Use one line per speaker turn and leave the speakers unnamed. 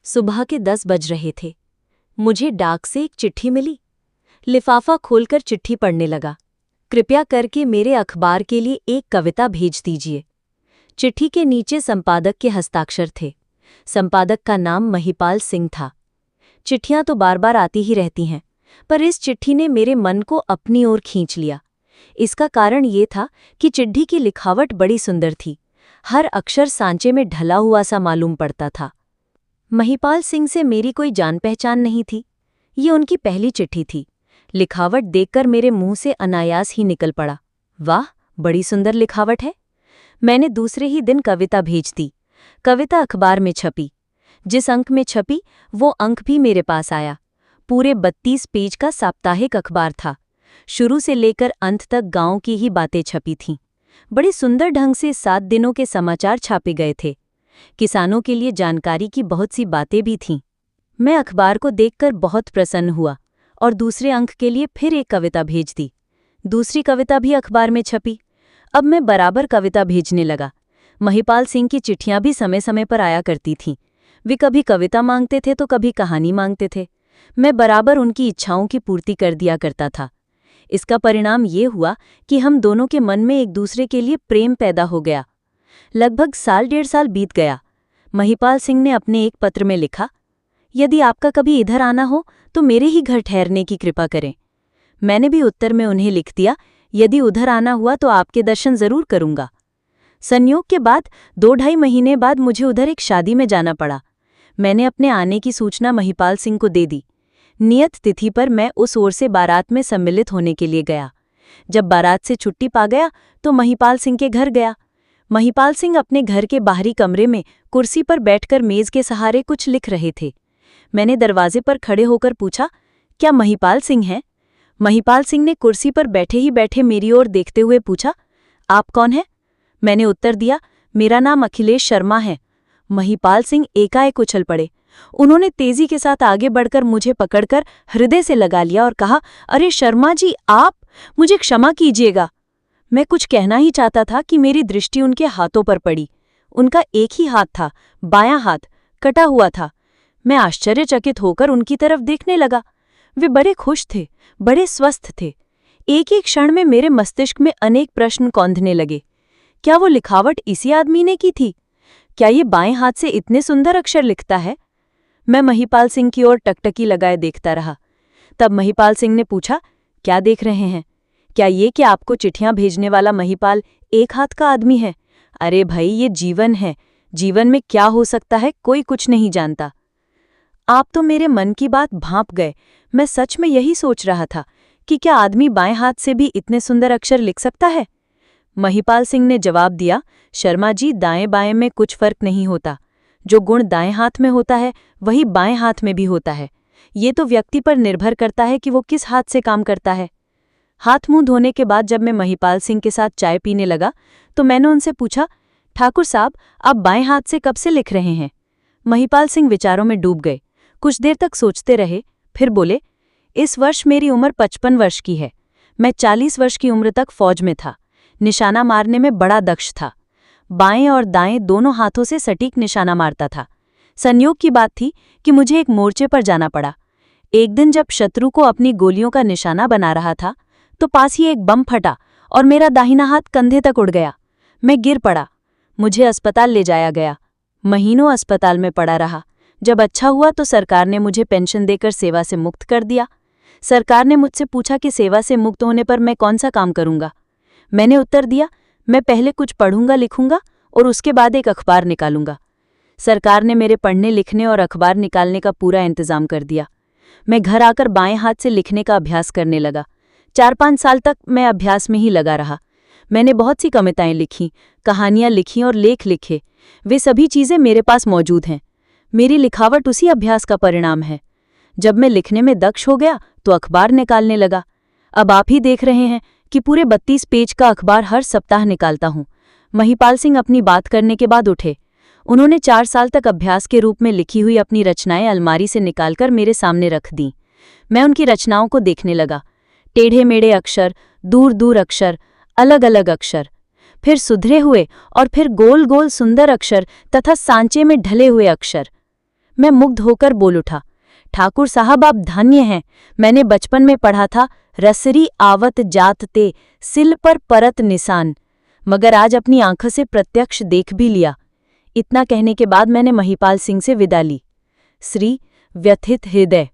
सुबह के 10 बज रहे थे। मुझे डाक से एक चिट्ठी मिली। लिफाफा खोलकर चिट्ठी पढ़ने लगा। कृपया करके मेरे अखबार के लिए एक कविता भेज दीजिए। चिट्ठी के नीचे संपादक के हस्ताक्षर थे। संपादक का नाम महिपाल सिंह था। चिट्ठियां तो बार बार आती ही रहती हैं, पर इस चिट्ठी ने मेरे मन को अपनी ओर खींच लिया। इसका कारण ये था कि चिट्ठी की लिखावट बड़ी सुंदर थी। हर अक्षर सांचे में ढला हुआ सा मालूम पड़ता था। महिपाल सिंह से मेरी कोई जान पहचान नहीं थी। ये उनकी पहली चिट्ठी थी। लिखावट देखकर मेरे मुंह से अनायास ही निकल पड़ा, वाह, बड़ी सुंदर लिखावट है। मैंने दूसरे ही दिन कविता भेज दी। कविता अखबार में छपी। जिस अंक में छपी वो अंक भी मेरे पास आया। पूरे 32 पेज का साप्ताहिक अखबार था। शुरू से लेकर अंत तक गांव की ही बातें छपी थीं। बड़ी सुंदर ढंग से 7 दिनों के समाचार छापे गए थे। किसानों के लिए जानकारी की बहुत सी बातें भी थीं। मैं अखबार को देखकर बहुत प्रसन्न हुआ और दूसरे अंक के लिए फिर एक कविता भेज दी। दूसरी कविता भी अखबार में छपी। अब मैं बराबर कविता भेजने लगा। महिपाल सिंह की चिट्ठियां भी समय समय पर आया करती थीं। वे कभी कविता मांगते थे तो कभी कहानी मांगते थे। मैं बराबर उनकी इच्छाओं की पूर्ति कर दिया करता था। इसका परिणाम ये हुआ कि हम दोनों के मन में एक दूसरे के लिए प्रेम पैदा हो गया। लगभग 1.5 साल बीत गया। महिपाल सिंह ने अपने एक पत्र में लिखा, यदि आपका कभी इधर आना हो तो मेरे ही घर ठहरने की कृपा करें। मैंने भी उत्तर में उन्हें लिख दिया, यदि उधर आना हुआ तो आपके दर्शन जरूर करूंगा। संयोग के बाद 2-2.5 महीने बाद मुझे उधर एक शादी में जाना पड़ा। मैंने अपने आने की सूचना महिपाल सिंह को दे दी। नियत तिथि पर मैं उस ओर से बारात में सम्मिलित होने के लिए गया। जब बारात से छुट्टी पा गया तो महिपाल सिंह के घर गया। महिपाल सिंह अपने घर के बाहरी कमरे में कुर्सी पर बैठकर मेज के सहारे कुछ लिख रहे थे। मैंने दरवाजे पर खड़े होकर पूछा, क्या महिपाल सिंह हैं? महिपाल सिंह ने कुर्सी पर बैठे ही बैठे मेरी ओर देखते हुए पूछा, आप कौन हैं? मैंने उत्तर दिया, मेरा नाम अखिलेश शर्मा है। महिपाल सिंह एकाएक उछल पड़े। उन्होंने तेजी के साथ आगे बढ़कर मुझे पकड़कर हृदय से लगा लिया और कहा, अरे शर्मा जी, आप, मुझे क्षमा कीजिएगा। मैं कुछ कहना ही चाहता था कि मेरी दृष्टि उनके हाथों पर पड़ी। उनका एक ही हाथ था, बायां हाथ, कटा हुआ था। मैं आश्चर्यचकित होकर उनकी तरफ देखने लगा। वे बड़े खुश थे, बड़े स्वस्थ थे। एक एक क्षण में मेरे मस्तिष्क में अनेक प्रश्न कौंधने लगे। क्या वो लिखावट इसी आदमी ने की थी? क्या ये बाएं हाथ से इतने सुंदर अक्षर लिखता है? मैं महिपाल सिंह की ओर टकटकी लगाए देखता रहा। तब महिपाल सिंह ने पूछा, क्या देख रहे हैं? क्या ये कि आपको चिट्ठियां भेजने वाला महिपाल एक हाथ का आदमी है? अरे भाई, ये जीवन है। जीवन में क्या हो सकता है कोई कुछ नहीं जानता। आप तो मेरे मन की बात भांप गए। मैं सच में यही सोच रहा था कि क्या आदमी बाएं हाथ से भी इतने सुंदर अक्षर लिख सकता है? महिपाल सिंह ने जवाब दिया, शर्मा जी, दाएं बाएं में कुछ फर्क नहीं होता। जो गुण दाएं हाथ में होता है वही बाएं हाथ में भी होता है। ये तो व्यक्ति पर निर्भर करता है कि वो किस हाथ से काम करता है। हाथ मुंह धोने के बाद जब मैं महिपाल सिंह के साथ चाय पीने लगा तो मैंने उनसे पूछा, ठाकुर साहब, आप बाएं हाथ से कब से लिख रहे हैं? महिपाल सिंह विचारों में डूब गए। कुछ देर तक सोचते रहे, फिर बोले, इस वर्ष मेरी उम्र 55 वर्ष की है। मैं 40 वर्ष की उम्र तक फौज में था। निशाना मारने में बड़ा दक्ष था। बाएं और दाएं दोनों हाथों से सटीक निशाना मारता था। संयोग की बात थी कि मुझे एक मोर्चे पर जाना पड़ा। एक दिन जब शत्रु को अपनी गोलियों का निशाना बना रहा था तो पास ही एक बम फटा और मेरा दाहिना हाथ कंधे तक उड़ गया। मैं गिर पड़ा। मुझे अस्पताल ले जाया गया। महीनों अस्पताल में पड़ा रहा। जब अच्छा हुआ तो सरकार ने मुझे पेंशन देकर सेवा से मुक्त कर दिया। सरकार ने मुझसे पूछा कि सेवा से मुक्त होने पर मैं कौन सा काम करूंगा। मैंने उत्तर दिया, मैं पहले कुछ पढ़ूंगा लिखूंगा और उसके बाद एक अखबार निकालूंगा। सरकार ने मेरे पढ़ने लिखने और अखबार निकालने का पूरा इंतजाम कर दिया। मैं घर आकर बाएं हाथ से लिखने का अभ्यास करने लगा। 4-5 साल तक मैं अभ्यास में ही लगा रहा। मैंने बहुत सी कविताएं लिखीं, कहानियां लिखीं और लेख लिखे। वे सभी चीज़ें मेरे पास मौजूद हैं। मेरी लिखावट उसी अभ्यास का परिणाम है। जब मैं लिखने में दक्ष हो गया तो अखबार निकालने लगा। अब आप ही देख रहे हैं कि पूरे 32 पेज का अखबार हर सप्ताह निकालता हूं। महिपाल सिंह अपनी बात करने के बाद उठे। उन्होंने 4 साल तक अभ्यास के रूप में लिखी हुई अपनी रचनाएं अलमारी से निकालकर मेरे सामने रख दीं। मैं उनकी रचनाओं को देखने लगा। टेढ़े मेढ़े अक्षर, दूर दूर अक्षर, अलग अलग अक्षर, फिर सुधरे हुए और फिर गोल गोल सुंदर अक्षर तथा सांचे में ढले हुए अक्षर। मैं मुग्ध होकर बोल उठा, ठाकुर साहब आप धन्य हैं। मैंने बचपन में पढ़ा था, रसरी आवत जात ते सिल पर परत निशान, मगर आज अपनी आंखों से प्रत्यक्ष देख भी लिया। इतना कहने के बाद मैंने महिपाल सिंह से विदा ली। श्री व्यथित हृदय।